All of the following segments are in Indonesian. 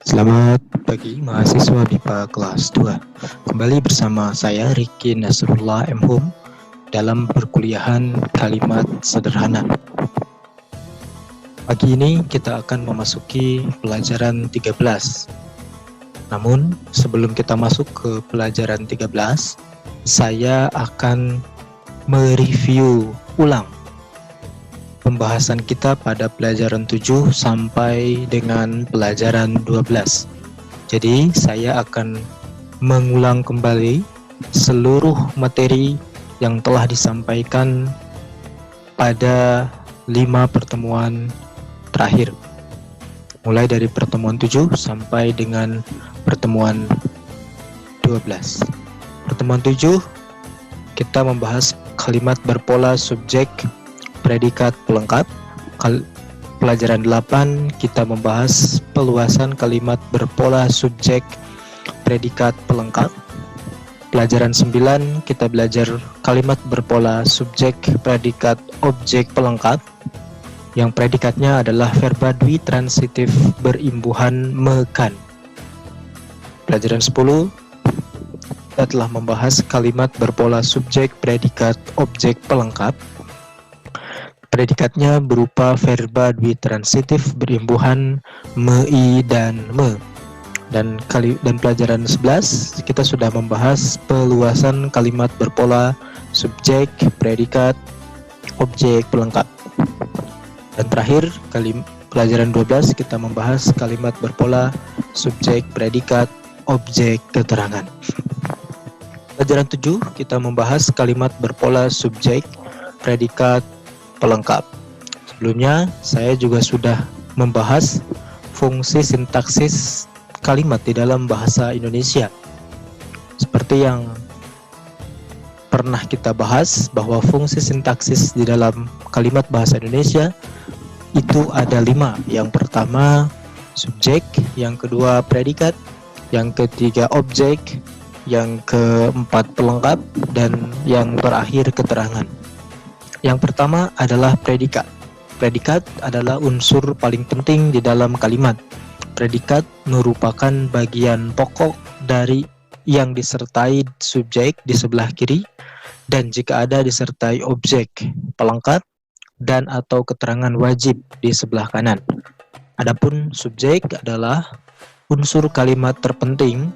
Selamat pagi mahasiswa BIPA kelas 2. Kembali bersama saya Riki Nasrullah M. Hum dalam perkuliahan kalimat sederhana. Pagi ini kita akan memasuki pelajaran 13. Namun sebelum kita masuk ke pelajaran 13, saya akan mereview ulang pembahasan kita pada pelajaran 7 sampai dengan pelajaran 12. Jadi saya akan mengulang kembali seluruh materi yang telah disampaikan pada 5 pertemuan terakhir, mulai dari pertemuan 7 sampai dengan pertemuan 12. Pertemuan 7 kita membahas kalimat berpola subjek predikat pelengkap. Pelajaran 8 kita membahas peluasan kalimat berpola subjek predikat pelengkap. Pelajaran 9 kita belajar kalimat berpola subjek predikat objek pelengkap yang predikatnya adalah verba dwi transitif berimbuhan mekan. Pelajaran 10 kita telah membahas kalimat berpola subjek predikat objek pelengkap. Predikatnya berupa verba dwi transitif berimbuhan mei dan me. Dan pelajaran 11 kita sudah membahas peluasan kalimat berpola subjek predikat objek pelengkap. Dan terakhir pelajaran 12 kita membahas kalimat berpola subjek predikat objek keterangan. Pelajaran 7 kita membahas kalimat berpola subjek predikat pelengkap. Sebelumnya saya juga sudah membahas fungsi sintaksis kalimat di dalam bahasa Indonesia. Seperti yang pernah kita bahas bahwa fungsi sintaksis di dalam kalimat bahasa Indonesia itu ada 5. Yang pertama subjek, yang kedua predikat, yang ketiga objek, yang keempat pelengkap, dan yang terakhir keterangan. Yang pertama adalah predikat. Predikat adalah unsur paling penting di dalam kalimat. Predikat merupakan bagian pokok dari yang disertai subjek di sebelah kiri dan jika ada disertai objek pelengkap dan atau keterangan wajib di sebelah kanan. Adapun subjek adalah unsur kalimat terpenting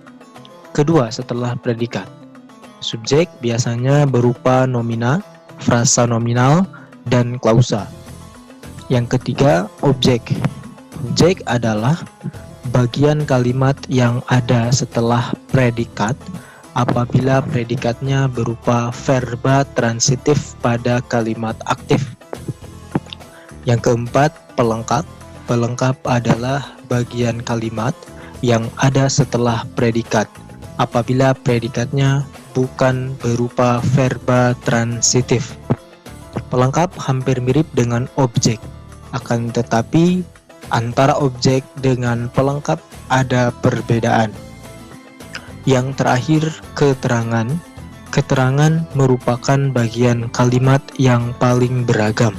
kedua setelah predikat. Subjek biasanya berupa nomina, frasa nominal, dan klausa. Yang ketiga, objek. Objek adalah bagian kalimat yang ada setelah predikat apabila predikatnya berupa verba transitif pada kalimat aktif. Yang keempat, pelengkap. Pelengkap adalah bagian kalimat yang ada setelah predikat apabila predikatnya bukan berupa verba transitif. Pelengkap hampir mirip dengan objek, akan tetapi antara objek dengan pelengkap ada perbedaan. Yang terakhir, keterangan. Keterangan merupakan bagian kalimat yang paling beragam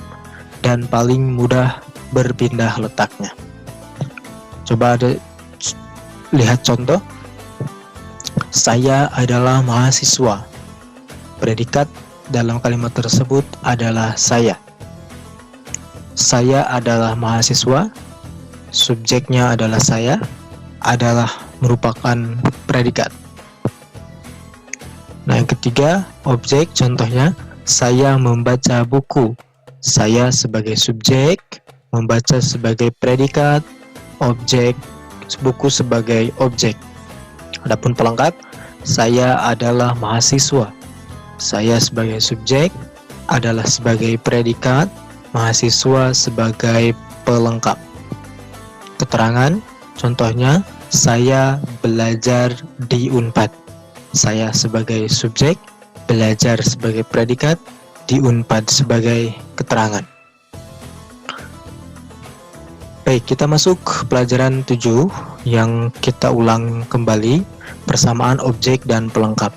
dan paling mudah berpindah letaknya. Coba lihat contoh. Saya adalah mahasiswa. Predikat dalam kalimat tersebut adalah saya. Saya adalah mahasiswa. Subjeknya adalah saya. Adalah merupakan predikat. Nah, yang ketiga, objek. Contohnya, saya membaca buku. Saya sebagai subjek, membaca sebagai predikat, objek, buku sebagai objek. Adapun pelengkap, saya adalah mahasiswa. Saya sebagai subjek adalah sebagai predikat, mahasiswa sebagai pelengkap. Keterangan, contohnya, saya belajar di Unpad. Saya sebagai subjek, belajar sebagai predikat, di Unpad sebagai keterangan. Baik, kita masuk pelajaran 7 yang kita ulang kembali persamaan objek dan pelengkap.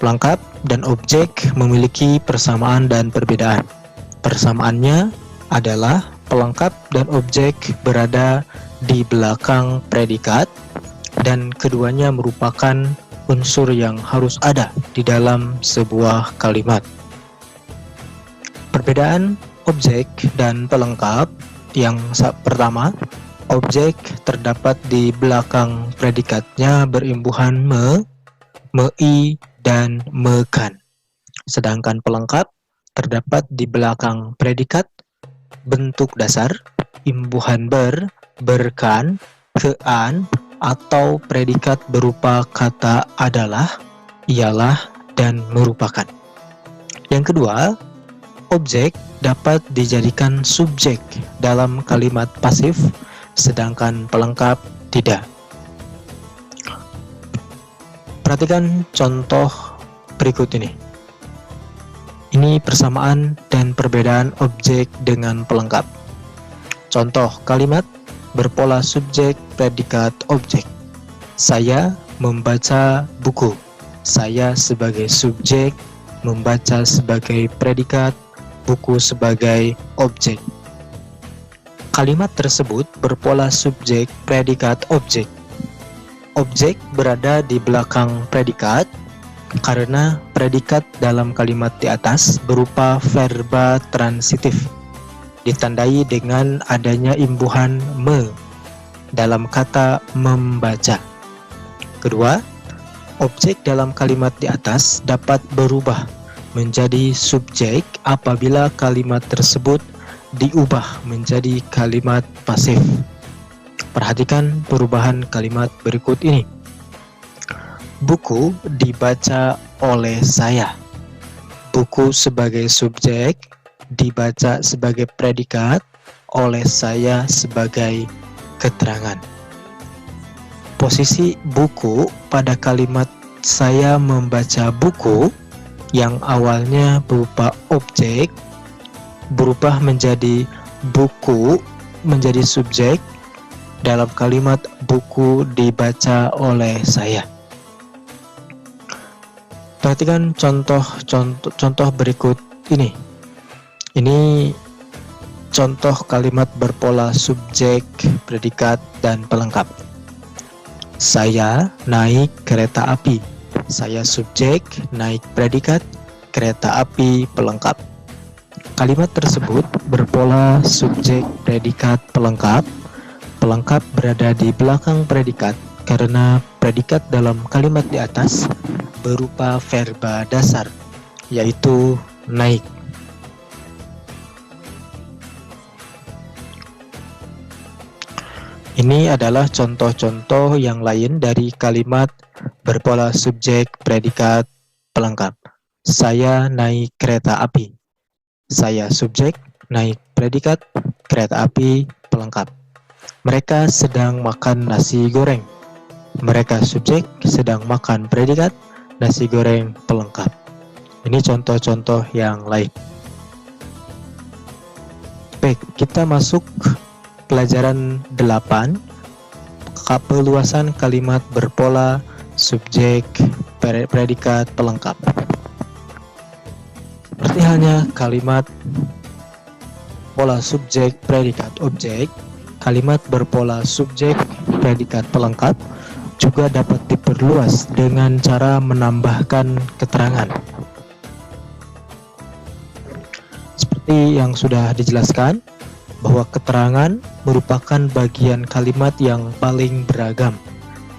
Pelengkap dan objek memiliki persamaan dan perbedaan. Persamaannya adalah pelengkap dan objek berada di belakang predikat, dan keduanya merupakan unsur yang harus ada di dalam sebuah kalimat. Perbedaan objek dan pelengkap. Yang pertama, objek terdapat di belakang predikatnya berimbuhan me-i, dan mekan. Sedangkan pelengkap terdapat di belakang predikat bentuk dasar, imbuhan berkan, kean, atau predikat berupa kata adalah, ialah, dan merupakan. Yang kedua, objek dapat dijadikan subjek dalam kalimat pasif, sedangkan pelengkap tidak. Perhatikan contoh berikut ini. Ini persamaan dan perbedaan objek dengan pelengkap. Contoh kalimat berpola subjek, predikat, objek. Saya membaca buku. Saya sebagai subjek, membaca sebagai predikat, buku sebagai objek. Kalimat tersebut berpola subjek, predikat, objek. Objek berada di belakang predikat karena predikat dalam kalimat di atas berupa verba transitif, ditandai dengan adanya imbuhan me dalam kata membaca. Kedua, objek dalam kalimat di atas dapat berubah menjadi subjek apabila kalimat tersebut diubah menjadi kalimat pasif. Perhatikan perubahan kalimat berikut ini. Buku dibaca oleh saya. Buku sebagai subjek, dibaca sebagai predikat, oleh saya sebagai keterangan. Posisi buku pada kalimat saya membaca buku yang awalnya berupa objek berubah menjadi buku menjadi subjek dalam kalimat buku dibaca oleh saya. Perhatikan contoh berikut ini. Ini contoh kalimat berpola subjek, predikat, dan pelengkap. Saya naik kereta api. Saya subjek, naik predikat, kereta api, pelengkap. Kalimat tersebut berpola subjek, predikat, pelengkap. Pelengkap berada di belakang predikat karena predikat dalam kalimat di atas berupa verba dasar, yaitu naik. Ini adalah contoh-contoh yang lain dari kalimat berpola subjek, predikat, pelengkap. Saya naik kereta api. Saya subjek, naik predikat, kereta api, pelengkap. Mereka sedang makan nasi goreng. Mereka subjek, sedang makan predikat, nasi goreng, pelengkap. Ini contoh-contoh yang lain. Baik, kita masuk pelajaran 8, peluasan kalimat berpola subjek, predikat, pelengkap. Seperti halnya kalimat pola subjek, predikat, objek, kalimat berpola subjek, predikat, pelengkap juga dapat diperluas dengan cara menambahkan keterangan. Seperti yang sudah dijelaskan, bahwa keterangan merupakan bagian kalimat yang paling beragam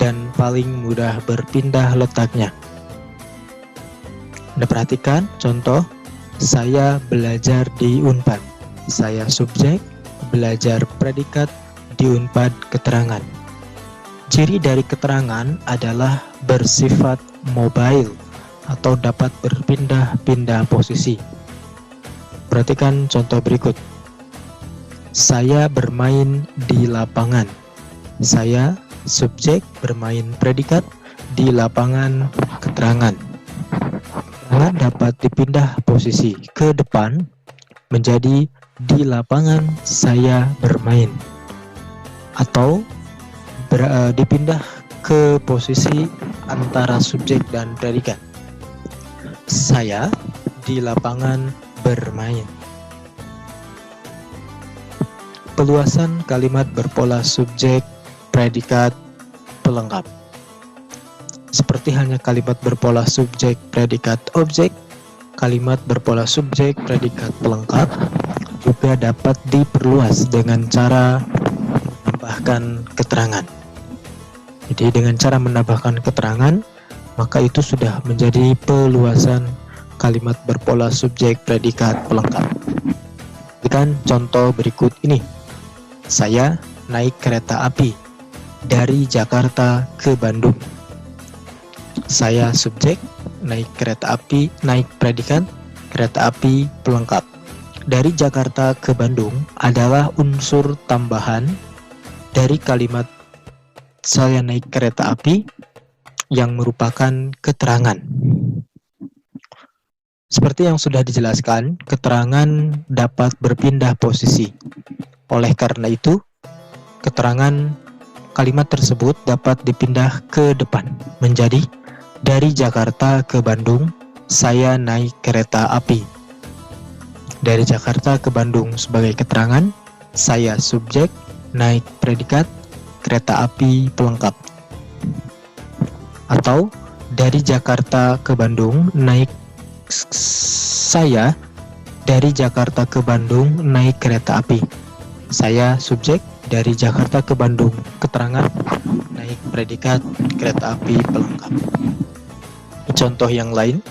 dan paling mudah berpindah letaknya. Anda perhatikan contoh, saya belajar di Unpad. Saya subjek, belajar predikat, di Unpad keterangan. Ciri dari keterangan adalah bersifat mobile atau dapat berpindah-pindah posisi. Perhatikan contoh berikut. Saya bermain di lapangan. Saya subjek bermain predikat di lapangan keterangan. Keterangan dapat dipindah posisi ke depan menjadi di lapangan saya bermain, atau dipindah ke posisi antara subjek dan predikat. Saya di lapangan bermain. Peluasan kalimat berpola subjek, predikat, pelengkap. Seperti halnya kalimat berpola subjek, predikat, objek, kalimat berpola subjek, predikat, pelengkap juga dapat diperluas dengan cara menambahkan keterangan. Jadi dengan cara menambahkan keterangan, maka itu sudah menjadi peluasan kalimat berpola subjek, predikat, pelengkap. Berikan contoh berikut ini. Saya naik kereta api dari Jakarta ke Bandung. Saya subjek, naik kereta api, naik predikat, kereta api, pelengkap. Dari Jakarta ke Bandung adalah unsur tambahan dari kalimat saya naik kereta api yang merupakan keterangan. Seperti yang sudah dijelaskan, keterangan dapat berpindah posisi. Oleh karena itu, keterangan kalimat tersebut dapat dipindah ke depan menjadi dari Jakarta ke Bandung, saya naik kereta api. Dari Jakarta ke Bandung sebagai keterangan, saya subjek, naik predikat, kereta api, pelengkap. Atau dari Jakarta ke Bandung, saya dari Jakarta ke Bandung naik kereta api. Saya subjek, dari Jakarta ke Bandung, keterangan, naik predikat, kereta api, pelengkap. Contoh yang lain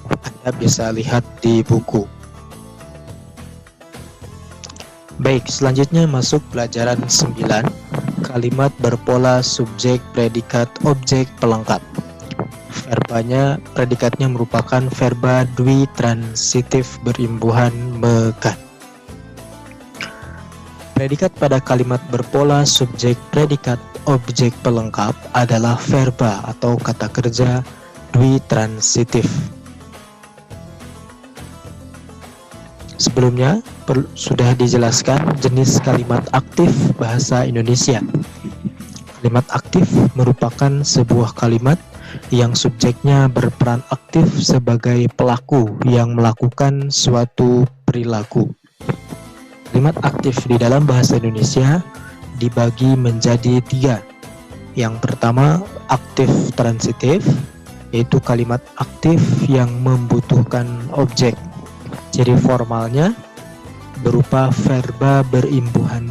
Anda bisa lihat di buku. Baik, selanjutnya masuk pelajaran 9, kalimat berpola subjek, predikat, objek, pelengkap. Verbanya, predikatnya merupakan verba dwi transitif berimbuhan mekan. Predikat pada kalimat berpola subjek, predikat, objek, pelengkap adalah verba atau kata kerja dwi transitif. Sebelumnya sudah dijelaskan jenis kalimat aktif bahasa Indonesia. Kalimat aktif merupakan sebuah kalimat yang subjeknya berperan aktif sebagai pelaku yang melakukan suatu perilaku. Kalimat aktif di dalam bahasa Indonesia dibagi menjadi 3. Yang pertama, aktif transitif, yaitu kalimat aktif yang membutuhkan objek. Jadi formalnya berupa verba berimbuhan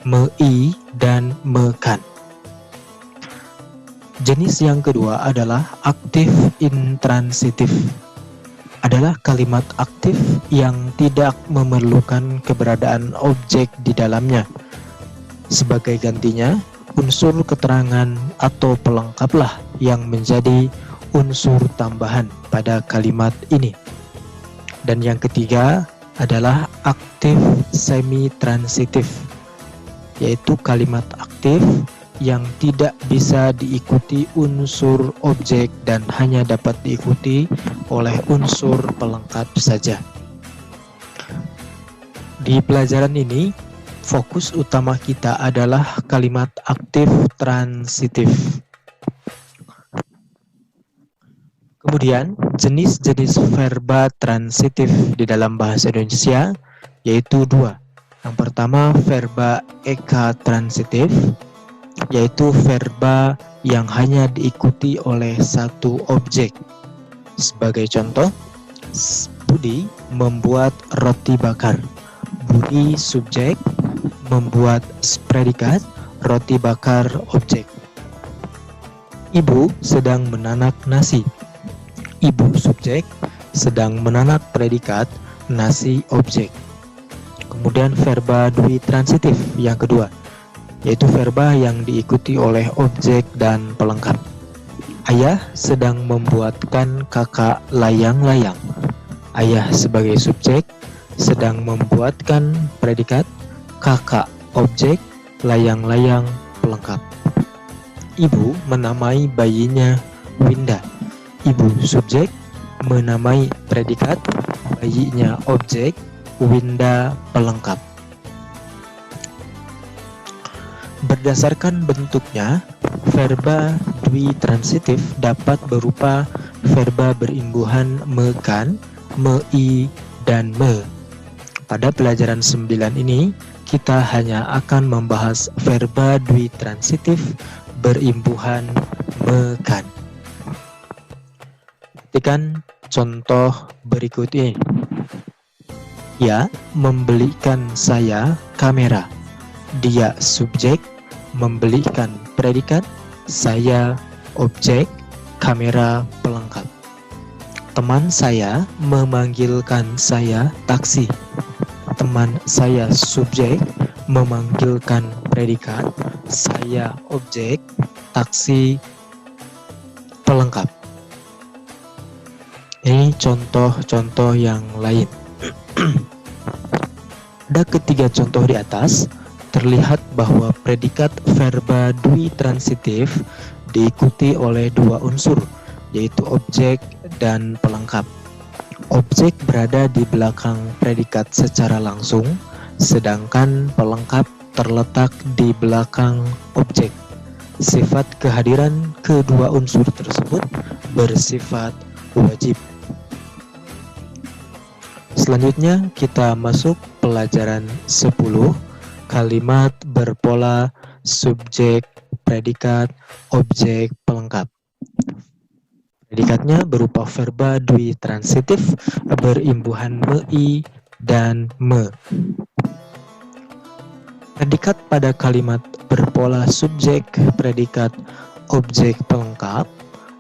mei, dan mekan. Jenis yang kedua adalah aktif intransitif. Adalah kalimat aktif yang tidak memerlukan keberadaan objek di dalamnya. Sebagai gantinya, unsur keterangan atau pelengkaplah yang menjadi unsur tambahan pada kalimat ini. Dan yang ketiga adalah aktif semi-transitif, yaitu kalimat aktif yang tidak bisa diikuti unsur objek dan hanya dapat diikuti oleh unsur pelengkap saja. Di pelajaran ini, fokus utama kita adalah kalimat aktif transitif. Kemudian, jenis-jenis verba transitif di dalam bahasa Indonesia yaitu 2. Yang pertama, verba eka transitif, yaitu verba yang hanya diikuti oleh satu objek. Sebagai contoh, Budi membuat roti bakar. Budi subjek, membuat predikat, roti bakar objek. Ibu sedang menanak nasi. Ibu subjek, sedang menanak predikat, nasi objek. Kemudian verba dwi transitif yang kedua, yaitu verba yang diikuti oleh objek dan pelengkap. Ayah sedang membuatkan kakak layang-layang. Ayah sebagai subjek sedang membuatkan predikat, kakak objek, layang-layang pelengkap. Ibu menamai bayinya Winda. Ibu subjek, menamai predikat, bayinya objek, Winda pelengkap. Berdasarkan bentuknya, verba dwi transitif dapat berupa verba berimbuhan mekan, mei, dan me. Pada pelajaran 9 ini, kita hanya akan membahas verba dwitransitif berimbuhan mekan. Perhatikan contoh berikut ini. Ia membelikan saya kamera. Dia subjek, membelikan predikat, saya objek, kamera pelengkap. Teman saya memanggilkan saya taksi. Teman saya subjek, memanggilkan predikat, saya objek, taksi pelengkap. Ini contoh-contoh yang lain. Pada ketiga contoh di atas, terlihat bahwa predikat verba dwitransitif diikuti oleh dua unsur, yaitu objek dan pelengkap. Objek berada di belakang predikat secara langsung, sedangkan pelengkap terletak di belakang objek. Sifat kehadiran kedua unsur tersebut bersifat wajib. Selanjutnya kita masuk pelajaran 10, kalimat berpola subjek, predikat, objek, pelengkap. Predikatnya berupa verba dwitransitif berimbuhan mei dan me. Predikat pada kalimat berpola subjek, predikat, objek, pelengkap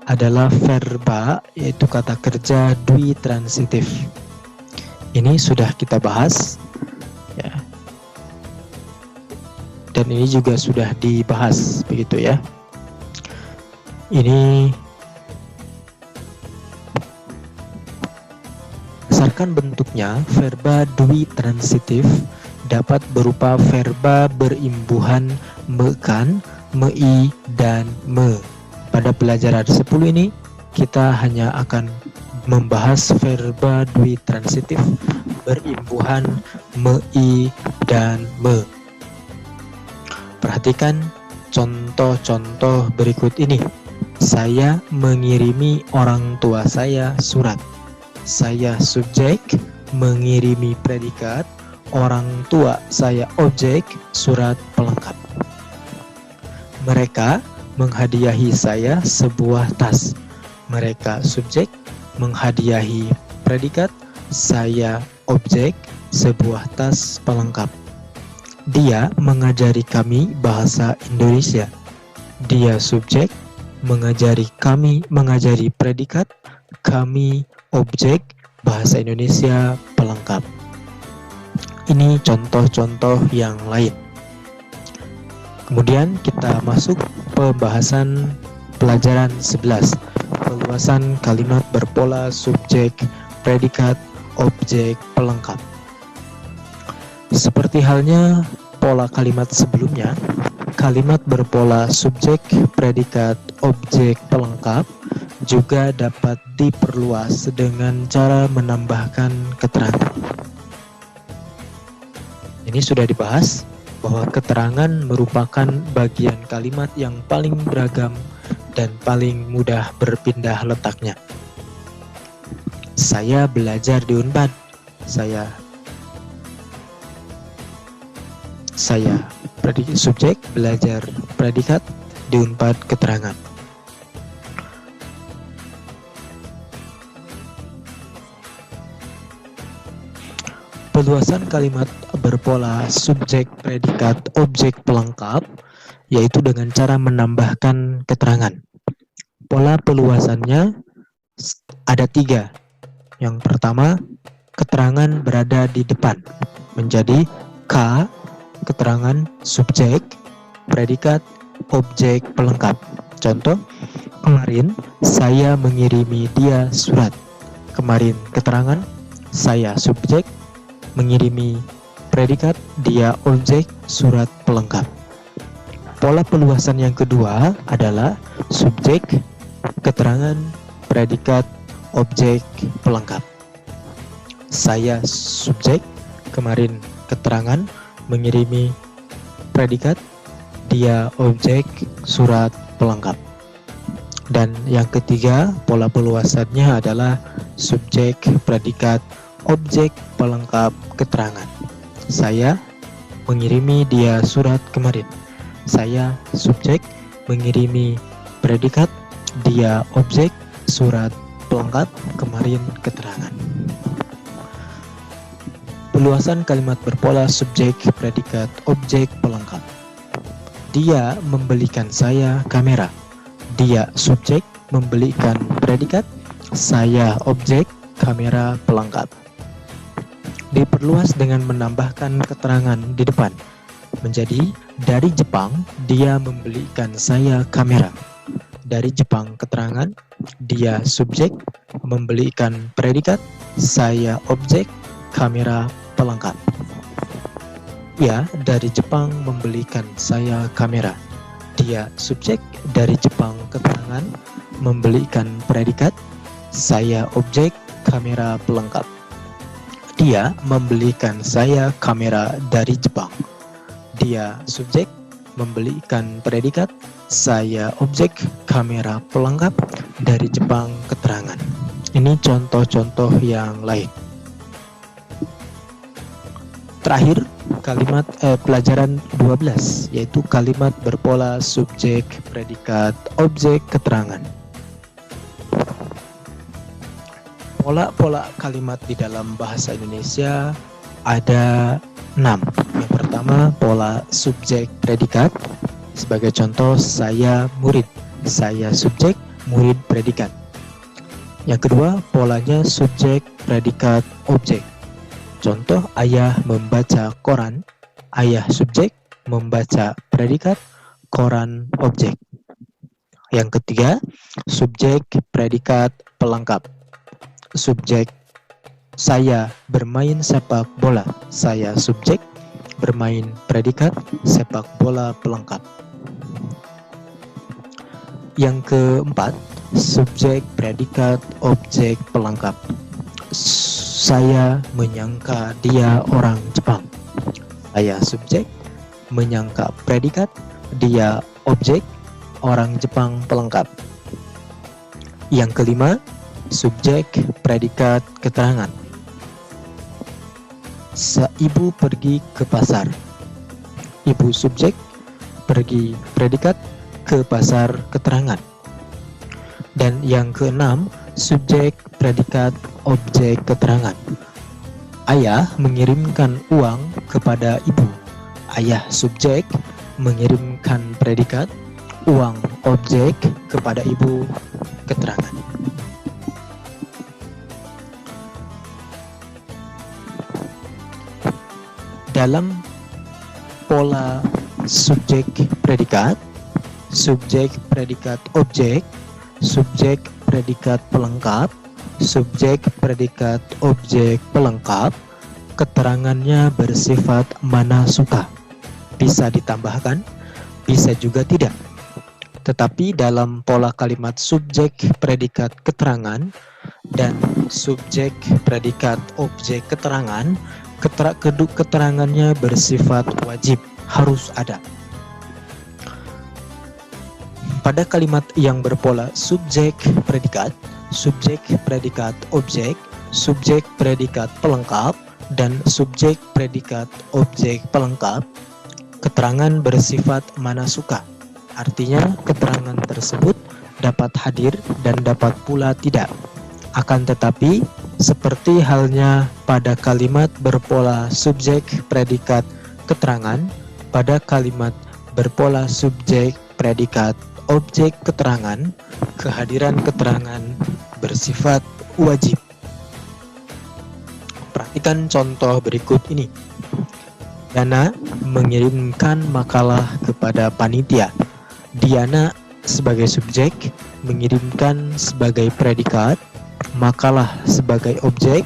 adalah verba, yaitu kata kerja dwitransitif. Ini sudah kita bahas, ya. Dan ini juga sudah dibahas, begitu ya. Ini berdasarkan bentuknya, verba dwitransitif dapat berupa verba berimbuhan mekan, mei, dan me. Pada pelajaran 10 ini, kita hanya akan membahas verba dwitransitif berimbuhan mei dan me. Perhatikan contoh-contoh berikut ini. Saya mengirimi orang tua saya surat. Saya subjek, mengirimi predikat, orang tua saya objek, surat pelengkap. Mereka menghadiahi saya sebuah tas. Mereka subjek, menghadiahi predikat, saya objek, sebuah tas pelengkap. Dia mengajari kami bahasa Indonesia. Dia subjek, mengajari kami, mengajari predikat, kami objek, bahasa Indonesia pelengkap. Ini contoh-contoh yang lain. Kemudian kita masuk pembahasan pelajaran 11, peluasan kalimat berpola subjek, predikat, objek, pelengkap. Seperti halnya pola kalimat sebelumnya, kalimat berpola subjek, predikat, objek, pelengkap juga dapat diperluas dengan cara menambahkan keterangan. Ini sudah dibahas bahwa keterangan merupakan bagian kalimat yang paling beragam dan paling mudah berpindah letaknya. Saya belajar di Unpad. Saya predikat subjek, belajar predikat di Unpad, keterangan. Peluasan kalimat berpola subjek, predikat, objek, pelengkap, yaitu dengan cara menambahkan keterangan. Pola peluasannya ada 3. Yang pertama, keterangan berada di depan, menjadi K, keterangan subjek, predikat, objek, pelengkap. Contoh, kemarin saya mengirimi dia surat. Kemarin keterangan, saya subjek, mengirimi predikat, dia objek, surat pelengkap. Pola peluasan yang kedua adalah subjek, keterangan, predikat, objek, pelengkap. Saya subjek, kemarin keterangan, mengirimi predikat, dia objek, surat pelengkap. Dan yang ketiga, pola peluasannya adalah subjek, predikat, objek, pelengkap, keterangan. Saya mengirimi dia surat kemarin. Saya subjek, mengirimi predikat, dia objek, surat pelengkap, kemarin keterangan. Peluasan kalimat berpola subjek, predikat, objek, pelengkap. Dia membelikan saya kamera. Dia subjek, membelikan predikat, saya objek, kamera, pelengkap. Diperluas dengan menambahkan keterangan di depan. Menjadi, dari Jepang, dia membelikan saya kamera. Dari Jepang keterangan, dia subjek, membelikan predikat, saya objek, kamera, pelengkap. Ia dari Jepang membelikan saya kamera. Dia subjek, dari Jepang keterangan, membelikan predikat, saya objek, kamera, pelengkap. Dia membelikan saya kamera dari Jepang. Dia subjek, membelikan predikat, saya objek, kamera, pelengkap, dari Jepang keterangan. Ini contoh-contoh yang lain. Terakhir, kalimat pelajaran 12, yaitu kalimat berpola subjek, predikat, objek, keterangan. Pola-pola kalimat di dalam bahasa Indonesia ada 6. Yang pertama, pola subjek predikat. Sebagai contoh, saya murid. Saya subjek, murid predikat. Yang kedua, polanya subjek predikat objek. Contoh, ayah membaca koran. Ayah subjek, membaca predikat, koran objek. Yang ketiga, subjek predikat pelengkap. Subjek, saya bermain sepak bola. Saya subjek, bermain predikat, sepak bola pelengkap. Yang keempat, subjek predikat objek pelengkap. Saya menyangka dia orang Jepang. Saya subjek, menyangka predikat, dia objek, orang Jepang pelengkap. Yang kelima, subjek predikat keterangan. Ibu pergi ke pasar. Ibu subjek, pergi predikat, ke pasar keterangan. Dan yang keenam, subjek predikat objek keterangan. Ayah mengirimkan uang kepada ibu. Ayah subjek, mengirimkan predikat, uang objek, kepada ibu keterangan. Dalam pola subjek predikat, subjek predikat objek, subjek predikat pelengkap, subjek predikat objek pelengkap, keterangannya bersifat mana suka. Bisa ditambahkan, bisa juga tidak. Tetapi dalam pola kalimat subjek predikat keterangan dan subjek predikat objek keterangan, keterangannya bersifat wajib, harus ada. Pada kalimat yang berpola subjek predikat objek, subjek predikat pelengkap, dan subjek predikat objek pelengkap, keterangan bersifat mana suka. Artinya keterangan tersebut dapat hadir dan dapat pula tidak. Akan tetapi, seperti halnya pada kalimat berpola subjek predikat keterangan, pada kalimat berpola subjek predikat objek keterangan, kehadiran keterangan bersifat wajib. Perhatikan contoh berikut ini. Diana mengirimkan makalah kepada panitia. Diana sebagai subjek, mengirimkan sebagai predikat, makalah sebagai objek,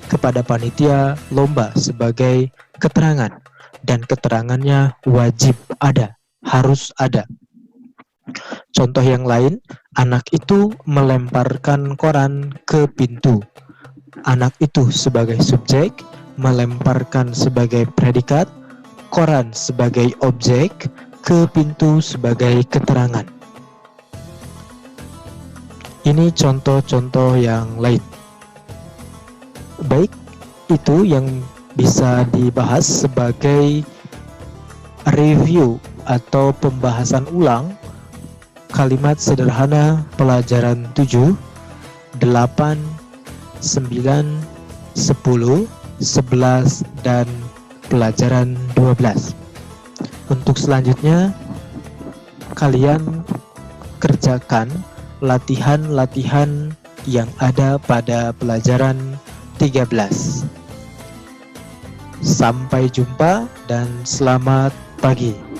kepada panitia lomba sebagai keterangan, dan keterangannya wajib ada, harus ada. Contoh yang lain, anak itu melemparkan koran ke pintu. Anak itu sebagai subjek, melemparkan sebagai predikat, koran sebagai objek, ke pintu sebagai keterangan. Ini contoh-contoh yang lain. Baik, itu yang bisa dibahas sebagai review atau pembahasan ulang kalimat sederhana pelajaran 7, 8, 9, 10, 11, dan pelajaran 12. Untuk selanjutnya, kalian kerjakan latihan-latihan yang ada pada pelajaran 13. Sampai jumpa dan selamat pagi.